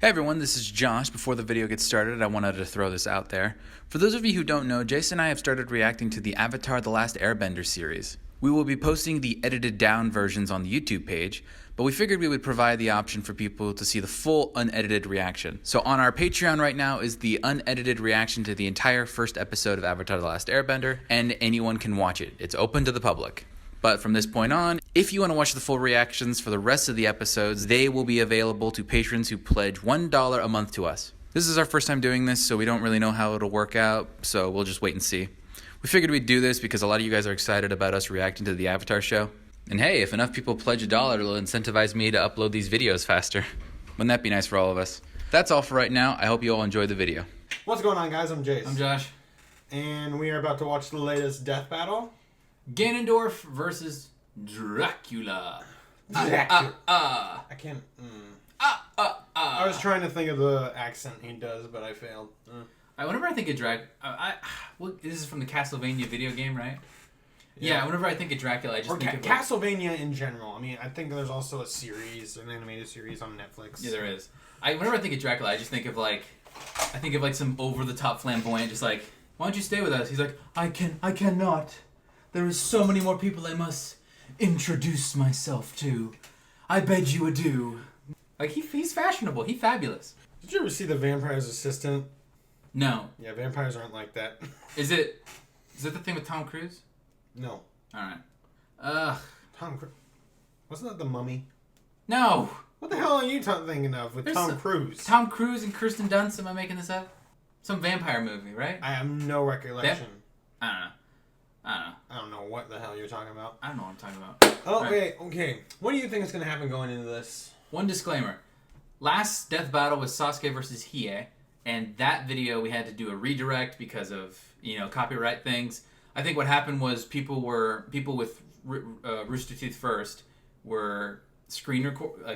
Hey everyone, this is Josh. Before the video gets started, I wanted to throw this out there. For those of you who don't know, Jason and I have started reacting to the Avatar: The Last Airbender series. We will be posting the edited down versions on the YouTube page, but we figured we would provide the option for people to see the full unedited reaction. So on our Patreon right now is the unedited reaction to the entire first episode of Avatar: The Last Airbender, and anyone can watch it. It's open to the public. But from this point on, if you want to watch the full reactions for the rest of the episodes, they will be available to patrons who pledge $1 a month to us. This is our first time doing this, so we don't really know how it'll work out, so we'll just wait and see. We figured we'd do this because a lot of you guys are excited about us reacting to the Avatar show. And hey, if enough people pledge $1, it'll incentivize me to upload these videos faster. Wouldn't that be nice for all of us? That's all for right now. I hope you all enjoyed the video. What's going on, guys? I'm Jace. I'm Josh. And we are about to watch the latest death battle. Ganondorf versus Dracula. I can't. I was trying to think of the accent he does, but I failed. Whenever I think of well, this is from the Castlevania video game, right? Yeah. Whenever I think of Dracula, I just think of Castlevania in general. I mean, I think there's also a series, an animated series on Netflix. Yeah, there is. Whenever I think of Dracula, I just think of some over the top flamboyant, just like, why don't you stay with us? He's like, I cannot. There is so many more people I must introduce myself to. I bid you adieu. Like, he's fashionable. He's fabulous. Did you ever see The Vampire's Assistant? No. Yeah, vampires aren't like that. Is it the thing with Tom Cruise? No. Alright. Tom Cruise. Wasn't that The Mummy? No. What the hell are you thinking of with Tom Cruise? Tom Cruise and Kirsten Dunst, am I making this up? Some vampire movie, right? I have no recollection. I don't know. I don't know what the hell you're talking about. I don't know what I'm talking about. Oh, okay. What do you think is going to happen going into this? One disclaimer. Last death battle was Sasuke versus Hiei, and that video we had to do a redirect because of, copyright things. I think what happened was people with Rooster Teeth first were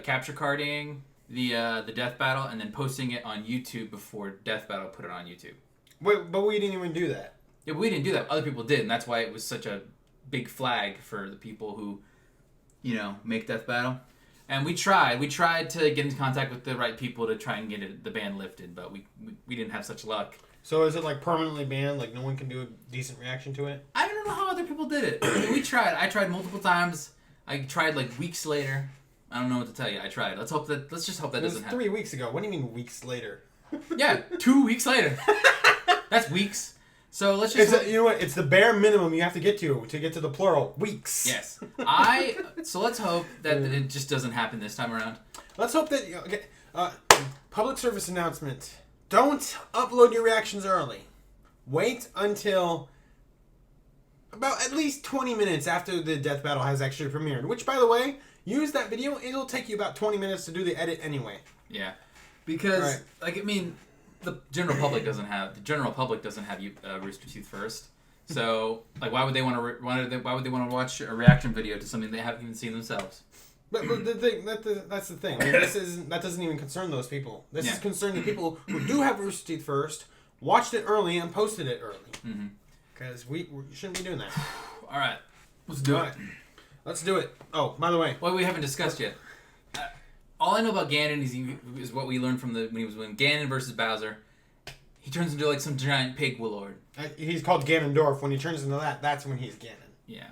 capture carding the death battle and then posting it on YouTube before death battle put it on YouTube. Wait, but we didn't even do that. Yeah, but we didn't do that. Other people did, and that's why it was such a big flag for the people who, make death battle. And we tried to get into contact with the right people to try and get the ban lifted, but we didn't have such luck. So is it like permanently banned? Like no one can do a decent reaction to it? I don't know how other people did it. I mean, we tried. I tried multiple times. I tried like weeks later. I don't know what to tell you. I tried. Let's just hope that doesn't happen. 3 weeks ago. What do you mean weeks later? Yeah, 2 weeks later. That's weeks. So let's just. You know what? It's the bare minimum you have to get to get to the plural. Weeks. Yes. So let's hope that it just doesn't happen this time around. Let's hope that. Okay. Public service announcement. Don't upload your reactions early. Wait until about at least 20 minutes after the death battle has actually premiered. Which, by the way, use that video. It'll take you about 20 minutes to do the edit anyway. Yeah. Because, the general public doesn't have Rooster Teeth first. So, why would they want to watch a reaction video to something they haven't even seen themselves? But that's the thing. I mean, that doesn't even concern those people. This is concerning the people who do have Rooster Teeth first, watched it early, and posted it early. Because we shouldn't be doing that. All right, let's do it. Let's do it. Oh, by the way, what we haven't discussed yet. All I know about Ganon is what we learned from when Ganon versus Bowser. He turns into some giant pig warlord. He's called Ganondorf. When he turns into that, that's when he's Ganon. Yeah,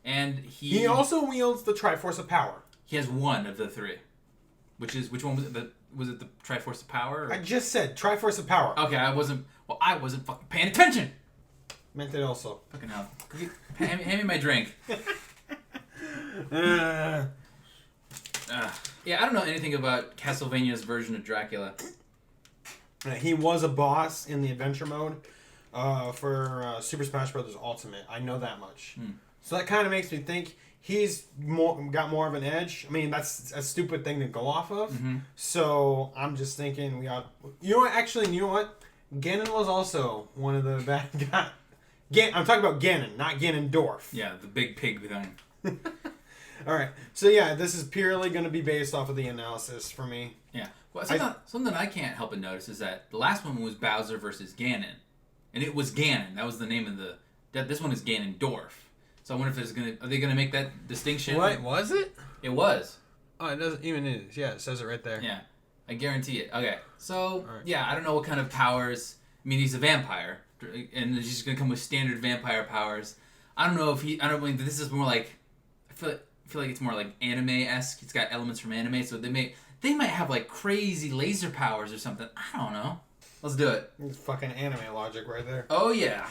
and he also wields the Triforce of Power. He has one of the three. Which one was it? Was it the Triforce of Power? Or? I just said Triforce of Power. Okay, I wasn't fucking paying attention. Meant it also. Fucking hell. Hand me my drink. Yeah, I don't know anything about Castlevania's version of Dracula. He was a boss in the adventure mode for Super Smash Bros. Ultimate. I know that much. So that kind of makes me think he's got more of an edge. I mean, that's a stupid thing to go off of. So I'm just thinking we ought... You know what? Ganon was also one of the bad guys. I'm talking about Ganon, not Ganondorf. Yeah, the big pig thing. All right. So, yeah, this is purely going to be based off of the analysis for me. Yeah. Well, something I can't help but notice is that the last one was Bowser versus Ganon. And it was Ganon. That was the name of the... This one is Ganondorf. So I wonder if are they going to make that distinction? What? Was it? It was. Oh, it doesn't even is. Yeah, it says it right there. Yeah. I guarantee it. Okay, so Alright. yeah, I don't know what kind of powers. I mean, he's a vampire, and he's just gonna come with standard vampire powers. I don't know if he. I don't mean this is more like. I feel like it's more like anime-esque. It's got elements from anime, so they might have like crazy laser powers or something. I don't know. Let's do it. It's fucking anime logic right there. Oh yeah.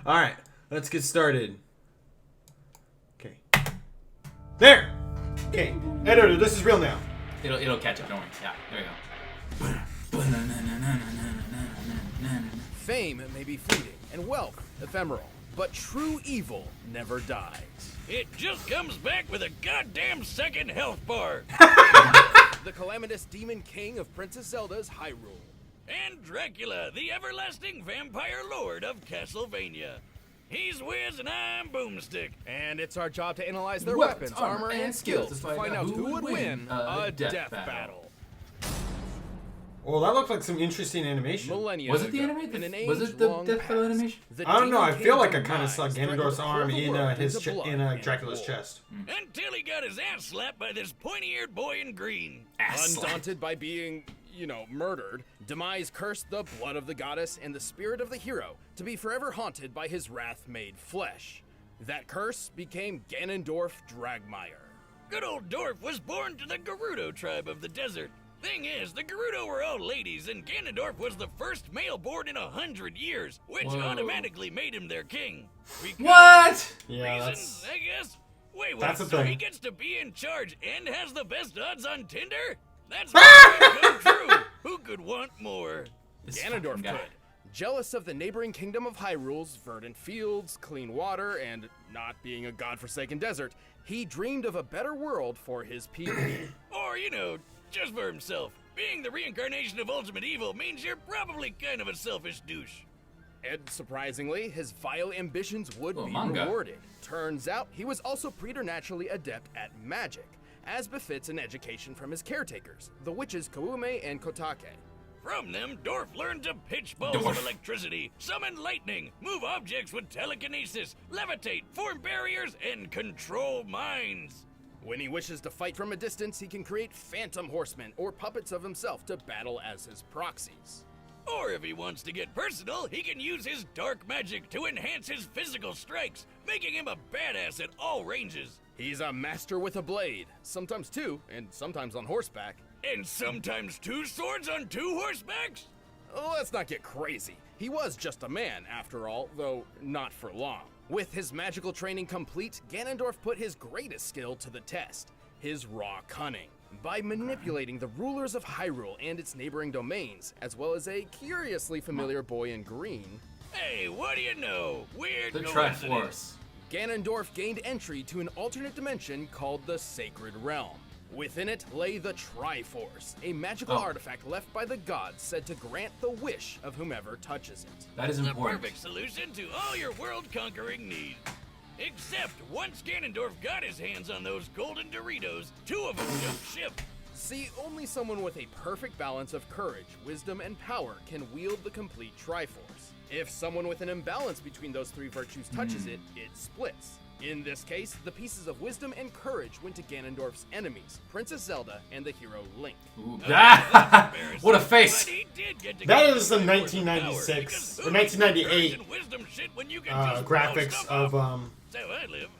All right, let's get started. Okay. There. Okay, editor, this is real now. It'll catch up. Don't worry. Yeah. There we go. Fame may be fleeting, and wealth ephemeral, but true evil never dies. It just comes back with a goddamn second health bar. The calamitous demon king of Princess Zelda's Hyrule. And Dracula, the everlasting vampire lord of Castlevania. He's Wiz and I'm Boomstick. And it's our job to analyze their Weapons, weapons, armor, and skills to find out who would win a death battle. Well, that looked like some interesting animation. Millennia Was it the ago, anime? in an Was it the age-long death battle past, animation? the I don't know. I demon feel like king I kind of saw demise Ganondorf's threatened to arm pour the in world his into blood in and Dracula's war. chest. Until he got his ass slapped by this pointy-eared boy in green. Undaunted by being, murdered, Demise cursed the blood of the goddess and the spirit of the hero to be forever haunted by his wrath made flesh. That curse became Ganondorf Dragmire. Good old Dorf was born to the Gerudo tribe of the desert. Thing is, the Gerudo were all ladies, and Ganondorf was the first male born in 100 years, which Whoa. automatically made him their king. Because What? Yeah, reasons, I guess. Wait, that's the so thing. he gets to be in charge and has the best odds on Tinder? That's come true. Who could want more? This Ganondorf fucking guy. could. Jealous of the neighboring kingdom of Hyrule's verdant fields, clean water, and not being a godforsaken desert, he dreamed of a better world for his people. Or, just for himself. Being the reincarnation of ultimate evil means you're probably kind of a selfish douche. And surprisingly, his vile ambitions would Oh, be manga. rewarded. Turns out he was also preternaturally adept at magic, as befits an education from his caretakers, the witches Koume and Kotake. From them, Dorf learned to pitch balls Dorf. of electricity, summon lightning, move objects with telekinesis, levitate, form barriers, and control minds. When he wishes to fight from a distance, he can create phantom horsemen or puppets of himself to battle as his proxies. Or if he wants to get personal, he can use his dark magic to enhance his physical strikes, making him a badass at all ranges. He's a master with a blade, sometimes two, and sometimes on horseback. And sometimes 2 swords on 2 horsebacks? Let's not get crazy. He was just a man, after all, though not for long. With his magical training complete, Ganondorf put his greatest skill to the test, his raw cunning. By manipulating the rulers of Hyrule and its neighboring domains, as well as a curiously familiar boy in green, Hey, what do you know? Weird The coincidence. Triforce. Ganondorf gained entry to an alternate dimension called the Sacred Realm. Within it lay the Triforce, a magical artifact left by the gods said to grant the wish of whomever touches it. That is The important. perfect solution to all your world-conquering needs. Except once Ganondorf got his hands on those golden Doritos, 2 of them jumped ship. See, only someone with a perfect balance of courage, wisdom, and power can wield the complete Triforce. If someone with an imbalance between those 3 virtues touches it, it splits. In this case, the pieces of wisdom and courage went to Ganondorf's enemies, Princess Zelda and the hero Link. Ooh. Embarrassing. What a face. But he did get to That keep is the his powers and 1996 because or who needs 1998 courage and wisdom shit when you can just blow graphics stuff of up? That's how I live.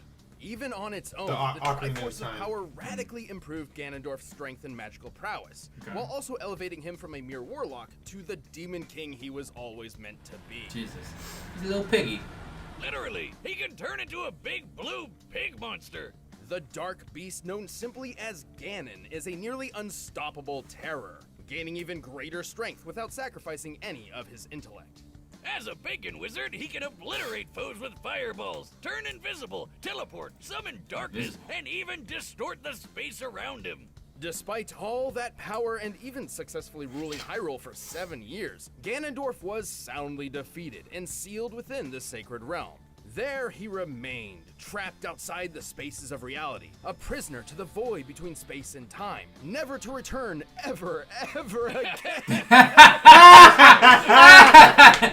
Even on its own, The the Ocarina of Triforce's Time. power radically improved Ganondorf's strength and magical prowess, while also elevating him from a mere warlock to the demon king he was always meant to be. Jesus. He's a little piggy. Literally, he can turn into a big blue pig monster. The dark beast known simply as Ganon is a nearly unstoppable terror, gaining even greater strength without sacrificing any of his intellect. As a bacon wizard, he can obliterate foes with fireballs, turn invisible, teleport, summon darkness, and even distort the space around him. Despite all that power and even successfully ruling Hyrule for 7 years, Ganondorf was soundly defeated and sealed within the Sacred Realm. There he remained, trapped outside the spaces of reality, a prisoner to the void between space and time, never to return ever again.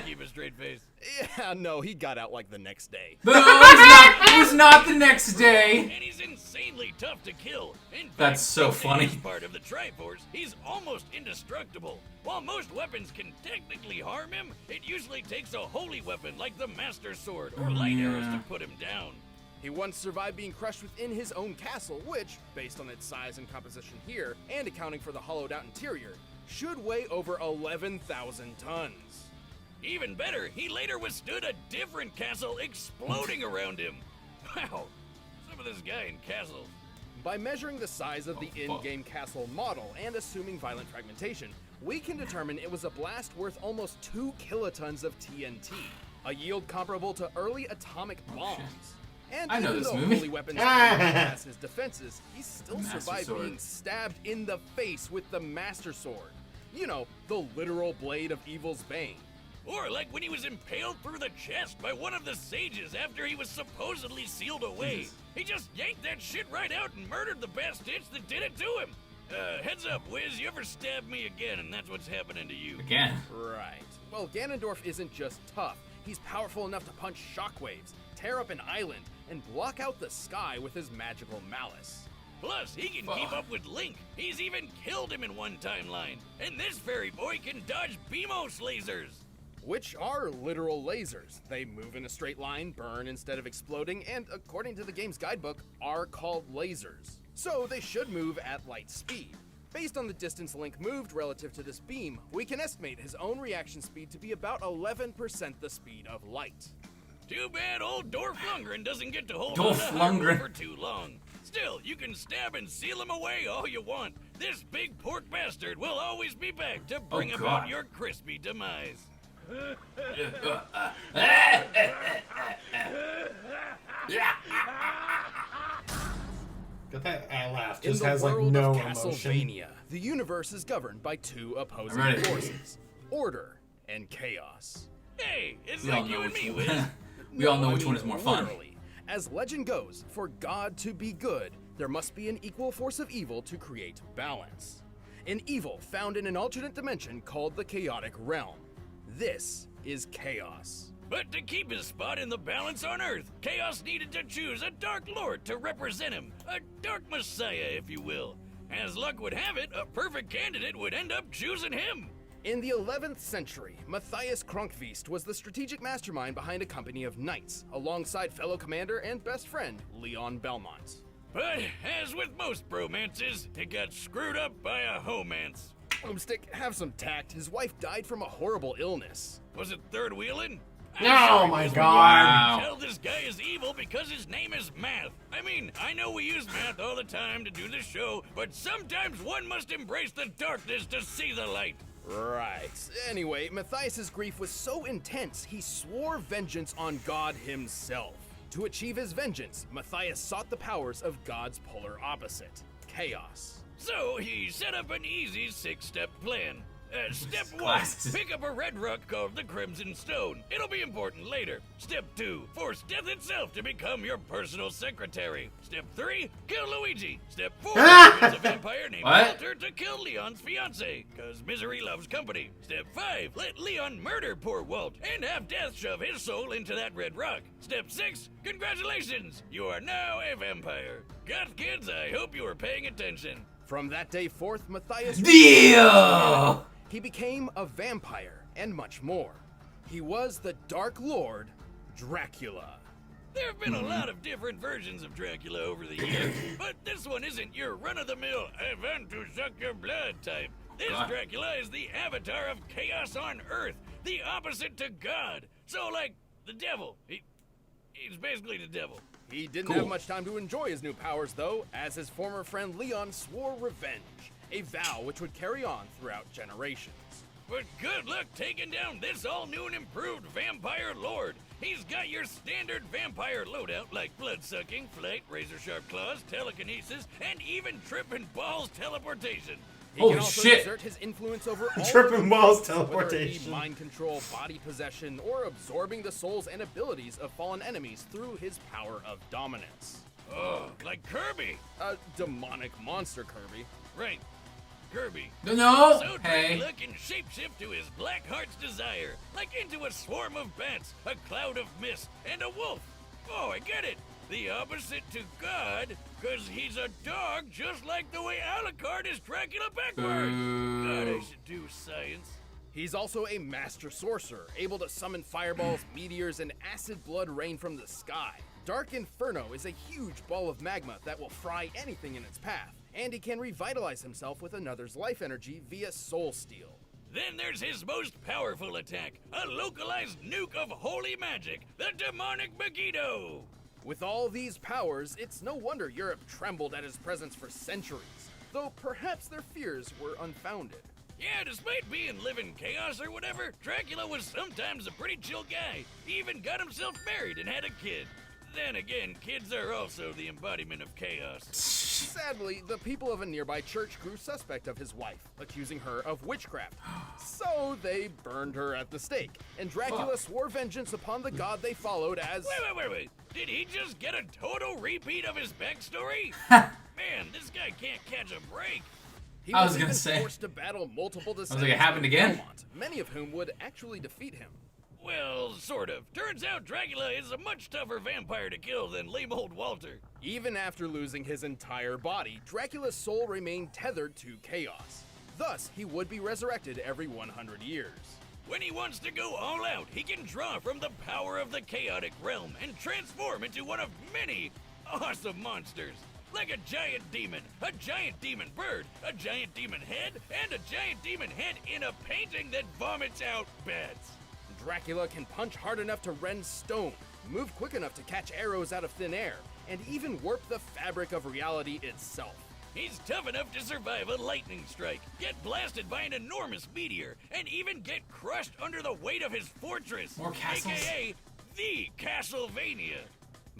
Keep a straight face. Yeah, no, he got out like the next day. No, it was not the next day. And he's insanely tough to kill. In fact, That's so in funny. his part of the Triforce, he's almost indestructible. While most weapons can technically harm him, it usually takes a holy weapon like the Master Sword or light arrows to put him down. He once survived being crushed within his own castle, which, based on its size and composition here, and accounting for the hollowed out interior, should weigh over 11,000 tons. Even better, he later withstood a different castle exploding around him. Wow, some of this guy in castles. By measuring the size of the in-game castle model and assuming violent fragmentation, we can determine it was a blast worth almost 2 kilotons of TNT, a yield comparable to early atomic bombs. And I know even this though movie. holy weapons pass his defenses, he still Master survived Sword. being stabbed in the face with the Master Sword. You know, the literal blade of evil's bane. Or like when he was impaled through the chest by one of the sages after he was supposedly sealed away. He just yanked that shit right out and murdered the bastards that did it to him. Heads up, Wiz, you ever stab me again and that's what's happening to you. Again. Right. Well, Ganondorf isn't just tough. He's powerful enough to punch shockwaves, tear up an island, and block out the sky with his magical malice. Plus, he can keep up with Link. He's even killed him in one timeline. And this fairy boy can dodge Beamos lasers. Which are literal lasers. They move in a straight line, burn instead of exploding, and according to the game's guidebook, are called lasers. So they should move at light speed. Based on the distance Link moved relative to this beam, we can estimate his own reaction speed to be about 11% the speed of light. Too bad old Dorf Lundgren doesn't get to hold Dolph on to Hyrule Lundgren. for too long. Still, you can stab and seal him away all you want. This big pork bastard will always be back to bring about God. your crispy demise. Got that laugh. In Just the has like world no of emotion. Castlevania, the universe is governed by 2 opposing I'm ready. forces: order and chaos. Hey, it's We all like know you and which me, one. Wiz. We all know I which one mean, is more fun. literally. As legend goes, for God to be good, there must be an equal force of evil to create balance. An evil found in an alternate dimension called the Chaotic Realm. This is chaos. But to keep his spot in the balance on Earth, Chaos needed to choose a Dark Lord to represent him. A Dark Messiah, if you will. As luck would have it, a perfect candidate would end up choosing him. In the 11th century, Matthias Kronkvist was the strategic mastermind behind a company of knights, alongside fellow commander and best friend, Leon Belmont. But as with most bromances, it got screwed up by a homance. Boomstick, have some tact. His wife died from a horrible illness. Was it third wheeling? Oh my god. Wow. Tell this guy is evil because his name is Math. I mean, I know we use math all the time to do this show, but sometimes one must embrace the darkness to see the light. Right. Anyway, Matthias's grief was so intense, he swore vengeance on God himself. To achieve his vengeance, Matthias sought the powers of God's polar opposite, chaos. So he set up an easy 6-step plan. Step 1, Glasses. pick up a red rock called the Crimson Stone. It'll be important later. Step 2, force death itself to become your personal secretary. Step 3, kill Luigi. Step 4, convince a vampire named What? Walter to kill Leon's fiance, cause misery loves company. Step 5, let Leon murder poor Walt and have death shove his soul into that red rock. Step 6, congratulations, you are now a vampire. Goth kids, I hope you were paying attention. From that day forth, Matthias Deal! he became a vampire and much more. He was the Dark Lord, Dracula. There have been a lot of different versions of Dracula over the years, but this one isn't your run-of-the-mill, I want to suck your blood type. This God. Dracula is the avatar of chaos on Earth, the opposite to God. So, like, the devil. He's basically the devil. He didn't Cool. have much time to enjoy his new powers, though, as his former friend Leon swore revenge, a vow which would carry on throughout generations. But good luck taking down this all-new and improved Vampire Lord. He's got your standard vampire loadout like blood-sucking, flight, razor-sharp claws, telekinesis, and even tripping balls teleportation. He Holy can also shit. exert his influence over all Tripping balls creatures, whether it be teleportation. mind control, body possession, or absorbing the souls and abilities of fallen enemies through his power of dominance. Oh, like Kirby. A demonic monster, Kirby. Right. Kirby. No! So Hey. Dracula can shapeshift to his black heart's desire, like into a swarm of bats, a cloud of mist, and a wolf. Oh, I get it. The opposite to God, because he's a dog just like the way Alucard is Dracula backwards. God, I should do science. He's also a master sorcerer, able to summon fireballs, meteors, and acid blood rain from the sky. Dark Inferno is a huge ball of magma that will fry anything in its path, and he can revitalize himself with another's life energy via Soul Steel. Then there's his most powerful attack, a localized nuke of holy magic, the demonic Megiddo. With all these powers, it's no wonder Europe trembled at his presence for centuries, though perhaps their fears were unfounded. Yeah, despite being living chaos or whatever, Dracula was sometimes a pretty chill guy. He even got himself married and had a kid. Then again, kids are also the embodiment of chaos. Sadly, the people of a nearby church grew suspect of his wife, accusing her of witchcraft. So they burned her at the stake, and Dracula swore vengeance upon the god they followed as... Wait. Did he just get a total repeat of his backstory? Man, this guy can't catch a break. He I was even gonna say. forced to battle multiple like, descendants it happened of again? Belmont, many of whom would actually defeat him. Well, sort of. Turns out Dracula is a much tougher vampire to kill than lame old Walter. Even after losing his entire body, Dracula's soul remained tethered to chaos. Thus, he would be resurrected every 100 years. When he wants to go all out, he can draw from the power of the chaotic realm and transform into one of many awesome monsters. Like a giant demon bird, a giant demon head, and a giant demon head in a painting that vomits out bats. Dracula can punch hard enough to rend stone, move quick enough to catch arrows out of thin air, and even warp the fabric of reality itself. He's tough enough to survive a lightning strike, get blasted by an enormous meteor, and even get crushed under the weight of his fortress, More castles. aka the Castlevania.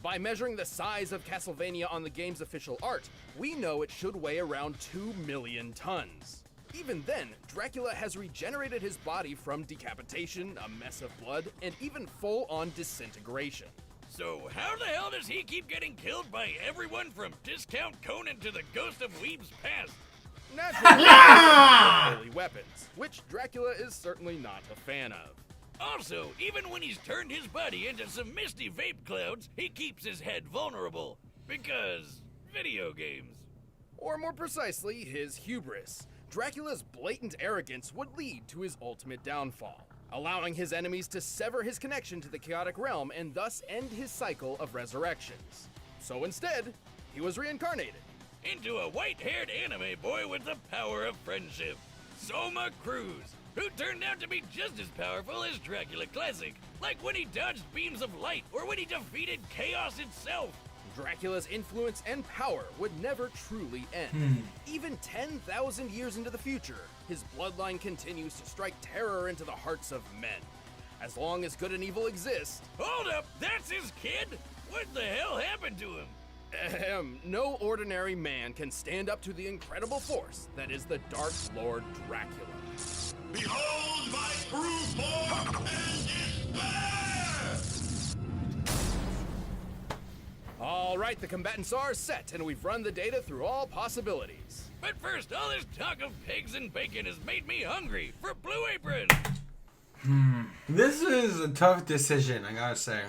By measuring the size of Castlevania on the game's official art, we know it should weigh around 2 million tons. Even then, Dracula has regenerated his body from decapitation, a mess of blood, and even full-on disintegration. So how the hell does he keep getting killed by everyone from Discount Conan to the Ghost of Weeb's past? Naturally, holy weapons, which Dracula is certainly not a fan of. Also, even when he's turned his body into some misty vape clouds, he keeps his head vulnerable. Because video games. Or more precisely, his hubris. Dracula's blatant arrogance would lead to his ultimate downfall, allowing his enemies to sever his connection to the chaotic realm and thus end his cycle of resurrections. So instead, he was reincarnated. Into a white-haired anime boy with the power of friendship. Soma Cruz, who turned out to be just as powerful as Dracula Classic, like when he dodged beams of light or when he defeated chaos itself. Dracula's influence and power would never truly end. Even 10,000 years into the future, his bloodline continues to strike terror into the hearts of men. As long as good and evil exist, Hold up, that's his kid? What the hell happened to him? no ordinary man can stand up to the incredible force that is the Dark Lord Dracula. Behold my true form and despair! All right, the combatants are set, and we've run the data through all possibilities. But first, all this talk of pigs and bacon has made me hungry for Blue Apron. This is a tough decision, I gotta say.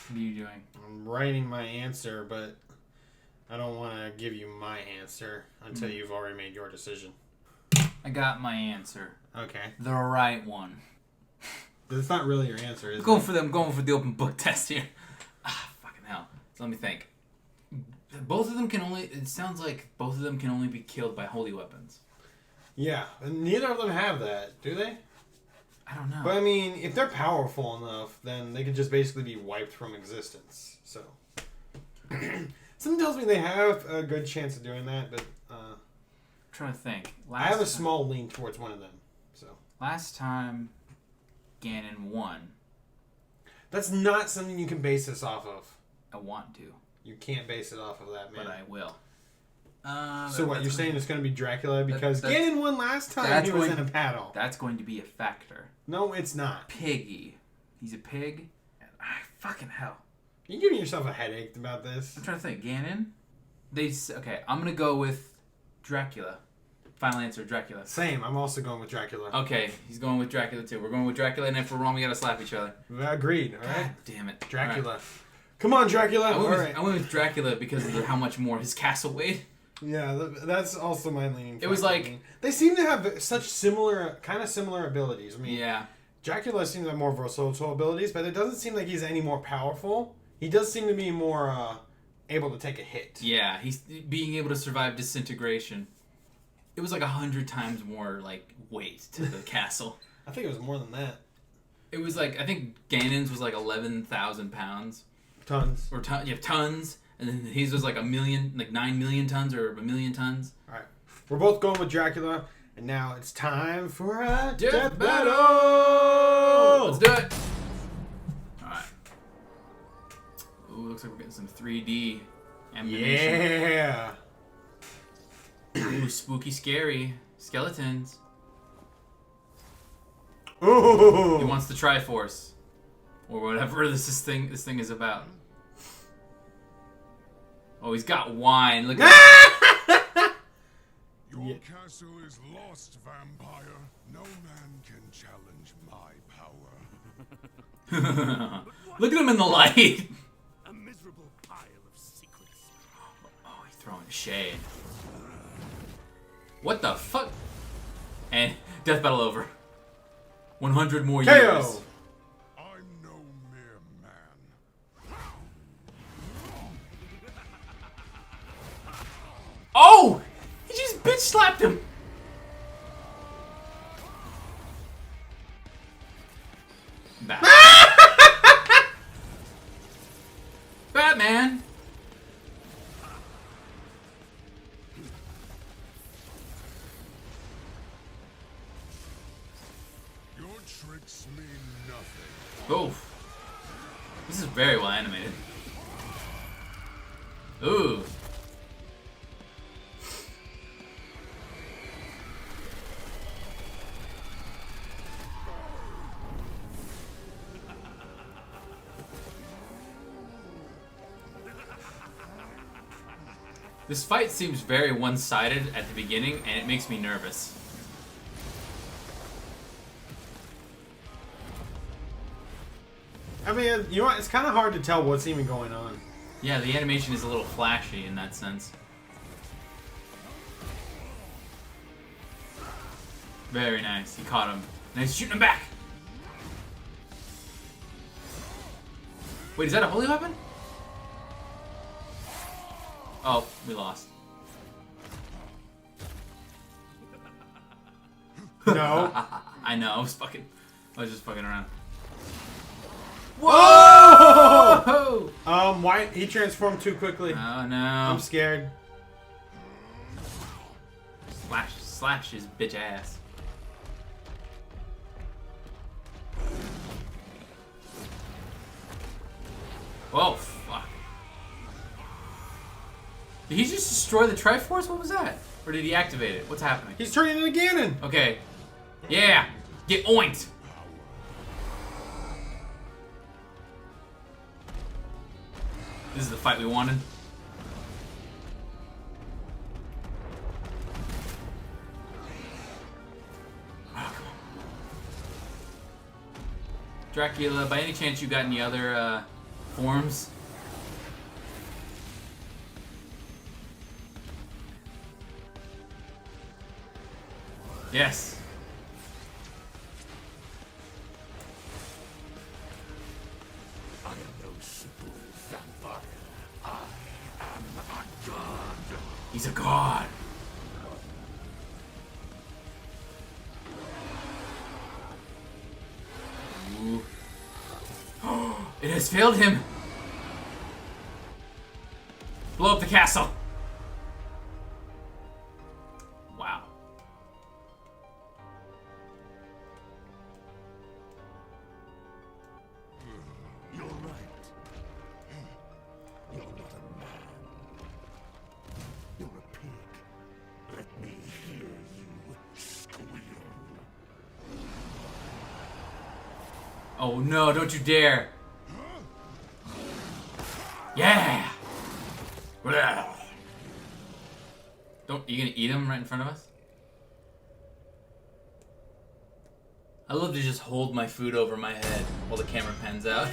What are you doing? I'm writing my answer, but I don't want to give you my answer until you've already made your decision. I got my answer. Okay. The right one. That's not really your answer, is I'm it? going for the open book test here. Fucking hell. So let me think. It sounds like both of them can only be killed by holy weapons. Yeah, and neither of them have that, do they? I don't know. But I mean, if they're powerful enough, then they could just basically be wiped from existence. So, something tells me they have a good chance of doing that, but I'm trying to think. I have a small lean towards one of them. So Last time Ganon won. that's not something you can base this off of. I want to, You can't base it off of that, man. but I will. So what, you're saying it's going to be Dracula because Ganon won last time he was in a paddle. That's going to be a factor. No, it's not. Piggy. He's a pig. Fucking hell. You're giving yourself a headache about this. I'm trying to think. Ganon? Okay, I'm gonna go with Dracula. Final answer, Dracula. Same. I'm also going with Dracula. Okay, he's going with Dracula too. We're going with Dracula, and if we're wrong, we gotta slap each other. Agreed. All God right. damn it. Dracula. All right. Come on, Dracula. I went, All with, right. I went with Dracula because of how much more his castle weighed. Yeah, that's also my leaning. It was factor. like- they seem to have such similar abilities. I mean, Yeah. Dracula seems to have more versatile abilities, but it doesn't seem like he's any more powerful. He does seem to be more able to take a hit. Yeah, he's being able to survive disintegration. It was like 100 times more like weight to the castle. I think it was more than that. It was like, I think Ganon's was like 11,000 pounds. Tons. Or tons. And then his was like 9 million tons or 1 million tons. All right. We're both going with Dracula, and now it's time for a Death battle! Let's do it! Alright. Ooh, looks like we're getting some 3D animation. Yeah! Ooh, spooky, scary. Skeletons. Ooh! He wants the Triforce. Or whatever this thing is about. Oh, he's got wine. Look at Your castle is lost, vampire. No man can challenge my power. Look at him in the light. A miserable pile of secrets. Oh, he's throwing shade. What the fuck? And death battle over. 100 more years. KO! I'm no mere man. Oh! He just bitch slapped him. Batman. Batman. Your tricks mean nothing. Oh. This is very well animated. Ooh. This fight seems very one-sided at the beginning, and it makes me nervous. I mean, you know what? It's kind of hard to tell what's even going on. Yeah, the animation is a little flashy in that sense. Very nice. He caught him. And he's shooting him back. Wait, is that a holy weapon? Oh, we lost. No. I know. I was just fucking around. Whoa! Whoa! Why he transformed too quickly? Oh no! I'm scared. Slash his bitch ass. Whoa! Fuck! Did he just destroy the Triforce? What was that? Or did he activate it? What's happening? He's turning into Ganon. Okay. Yeah! Get oinked! This is the fight we wanted. Oh, come on. Dracula, by any chance you got any other forms? Yes. I am no simple vampire. I am a god. He's a god. Ooh. It has failed him. Blow up the castle. Wow. You're right. You're not a man. You're a pig. Let me hear you squeal. Oh no, don't you dare. Yeah. him right in front of us? I love to just hold my food over my head while the camera pans out.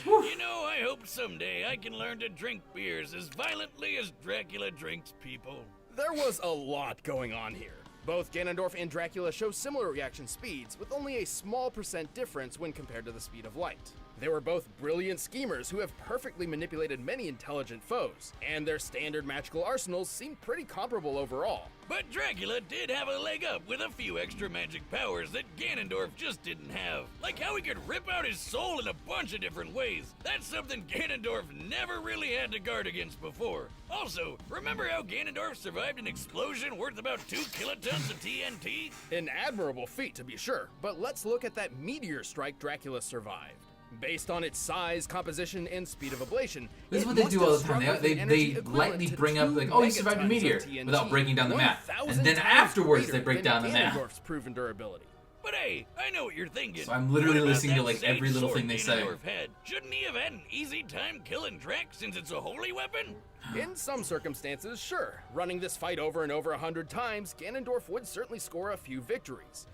You know, I hope someday I can learn to drink beers as violently as Dracula drinks people. There was a lot going on here. Both Ganondorf and Dracula show similar reaction speeds, with only a small % difference when compared to the speed of light. They were both brilliant schemers who have perfectly manipulated many intelligent foes, and their standard magical arsenals seem pretty comparable overall. But Dracula did have a leg up with a few extra magic powers that Ganondorf just didn't have. Like how he could rip out his soul in a bunch of different ways. That's something Ganondorf never really had to guard against before. Also, remember how Ganondorf survived an explosion worth about 2 kilotons of TNT? An admirable feat to be sure, but let's look at that meteor strike Dracula survived. Based on its size, composition, and speed of ablation, This is what they do all the time. They lightly bring up, like, oh, he survived a meteor, without breaking down the map. And then afterwards, they break down the map. Ganondorf's proven durability. But hey, I know what you're thinking. So I'm literally What about listening to, that like, same every little sword thing they say. Ganondorf had? Shouldn't he have had an easy time killing Drac since it's a holy weapon? In some circumstances, sure. Running this fight over and over 100 times, Ganondorf would certainly score a few victories.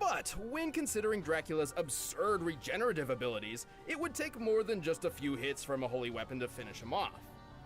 But when considering Dracula's absurd regenerative abilities, it would take more than just a few hits from a holy weapon to finish him off.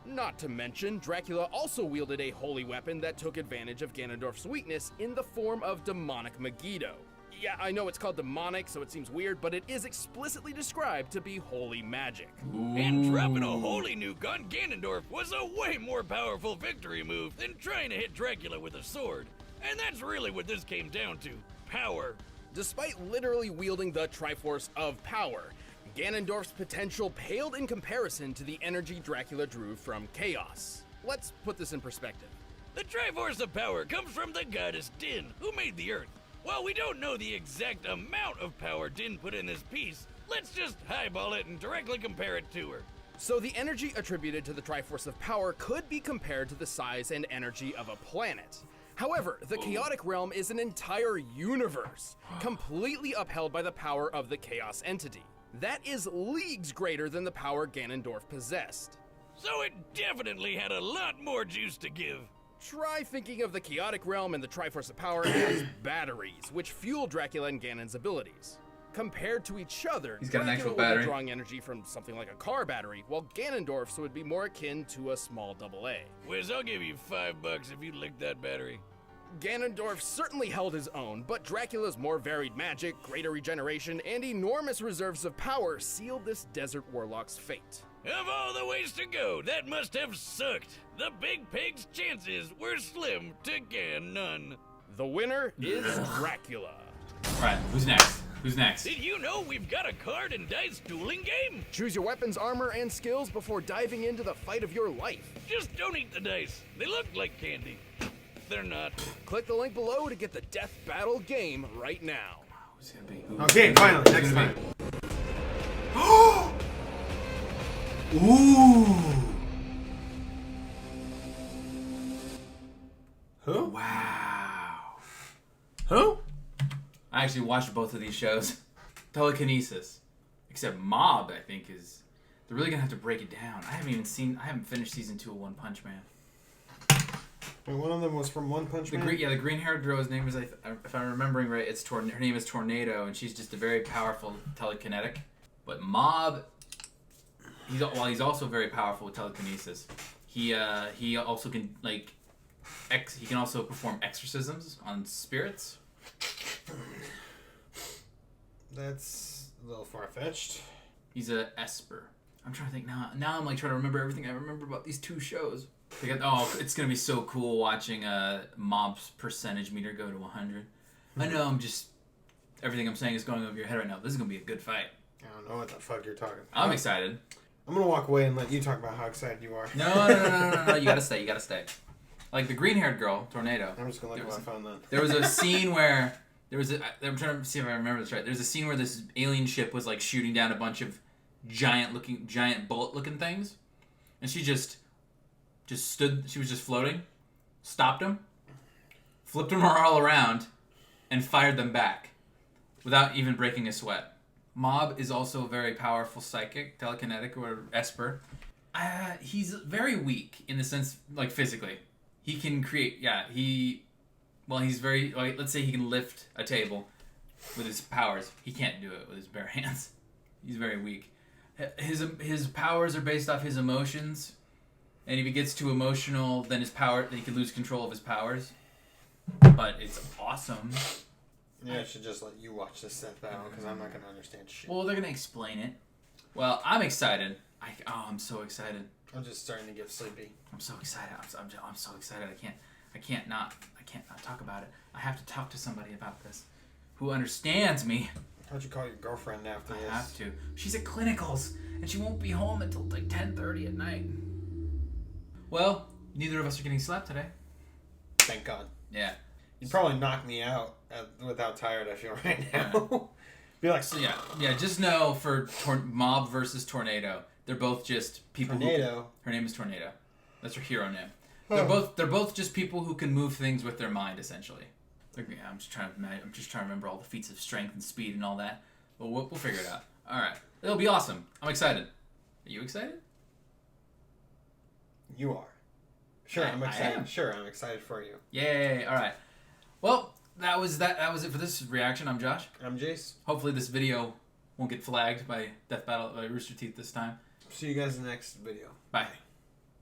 Not to mention, Dracula also wielded a holy weapon that took advantage of Ganondorf's weakness in the form of demonic Megiddo. Yeah, I know it's called demonic, so it seems weird, but it is explicitly described to be holy magic. And dropping a holy nuke on Ganondorf was a way more powerful victory move than trying to hit Dracula with a sword. And that's really what this came down to. Power. Despite literally wielding the Triforce of Power, Ganondorf's potential paled in comparison to the energy Dracula drew from Chaos. Let's put this in perspective. The Triforce of Power comes from the goddess Din, who made the Earth. While we don't know the exact amount of power Din put in this piece, let's just highball it and directly compare it to her. So the energy attributed to the Triforce of Power could be compared to the size and energy of a planet. However, the chaotic realm is an entire universe, completely upheld by the power of the chaos entity. That is leagues greater than the power Ganondorf possessed. So it definitely had a lot more juice to give. Try thinking of the chaotic realm and the Triforce of Power as batteries, which fuel Dracula and Ganon's abilities. Compared to each other, He's got an actual Dracula would battery. be drawing energy from something like a car battery, while Ganondorf's would be more akin to a small AA. Wiz, I'll give you $5 if you lick that battery. Ganondorf certainly held his own, but Dracula's more varied magic, greater regeneration, and enormous reserves of power sealed this desert warlock's fate. Of all the ways to go, that must have sucked. The big pig's chances were slim to Gan none. The winner is Dracula. Alright, who's next? Who's next? Did you know we've got a card and dice dueling game? Choose your weapons, armor, and skills before diving into the fight of your life. Just don't eat the dice. They look like candy. They're not. Click the link below to get the Death Battle game right now. Who's gonna be? Who? Okay, finally, next gonna time. be? Ooh! Who? Wow. Who? I actually watched both of these shows. Telekinesis. Except Mob, I think, is... They're really gonna have to break it down. I haven't finished season 2 of One Punch Man. Wait, one of them was from One Punch Man? The green-haired girl's name is, if I'm remembering right, her name is Tornado, and she's just a very powerful telekinetic. But Mob, he's also very powerful with telekinesis. He also can, like, he can also perform exorcisms on spirits. That's a little far-fetched. He's a Esper. I'm trying to think now. Now I'm like trying to remember everything I remember about these two shows. It's gonna be so cool watching Mob's percentage meter go to 100. I know everything I'm saying is going over your head right now. This is gonna be a good fight. I don't know what the fuck you're talking about. I'm excited. I'm gonna walk away and let you talk about how excited you are. No. You gotta stay. Like the green-haired girl, Tornado. I'm just gonna look at my phone then. There was a scene where I'm trying to see if I remember this right. There's a scene where this alien ship was like shooting down a bunch of giant bullet-looking things, and she just stood. She was just floating, stopped them, flipped them all around, and fired them back without even breaking a sweat. Mob is also a very powerful psychic, telekinetic, or Esper. He's very weak in the sense, like physically. he can create. Yeah, he's very. Like, let's say he can lift a table with his powers. He can't do it with his bare hands. He's very weak. His powers are based off his emotions, and if he gets too emotional, then he could lose control of his powers. But it's awesome. Yeah, I should just let you watch this death battle because I'm not gonna understand shit. Well, they're gonna explain it. Well, I'm excited. I'm so excited. I'm just starting to get sleepy. I'm so excited. I'm so excited. I can't not talk about it. I have to talk to somebody about this, who understands me. How'd you call your girlfriend after this? I have to. She's at clinicals, and she won't be home until like 10:30 at night. Well, neither of us are getting slept today. Thank God. Yeah. You'd probably knock me out with how tired I feel right now. Be like, So yeah. Just know for Mob versus Tornado, they're both just people. Tornado. Her name is Tornado. That's her hero name. They're both just people who can move things with their mind, essentially. I'm just trying to remember all the feats of strength and speed and all that. But we'll figure it out. All right, it'll be awesome. I'm excited. Are you excited? You are. Sure, I'm I excited. am. Sure, I'm excited for you. Yay! All right. Well, that was it for this reaction. I'm Josh. I'm Jace. Hopefully this video won't get flagged by Death Battle by Rooster Teeth this time. See you guys in the next video. Bye.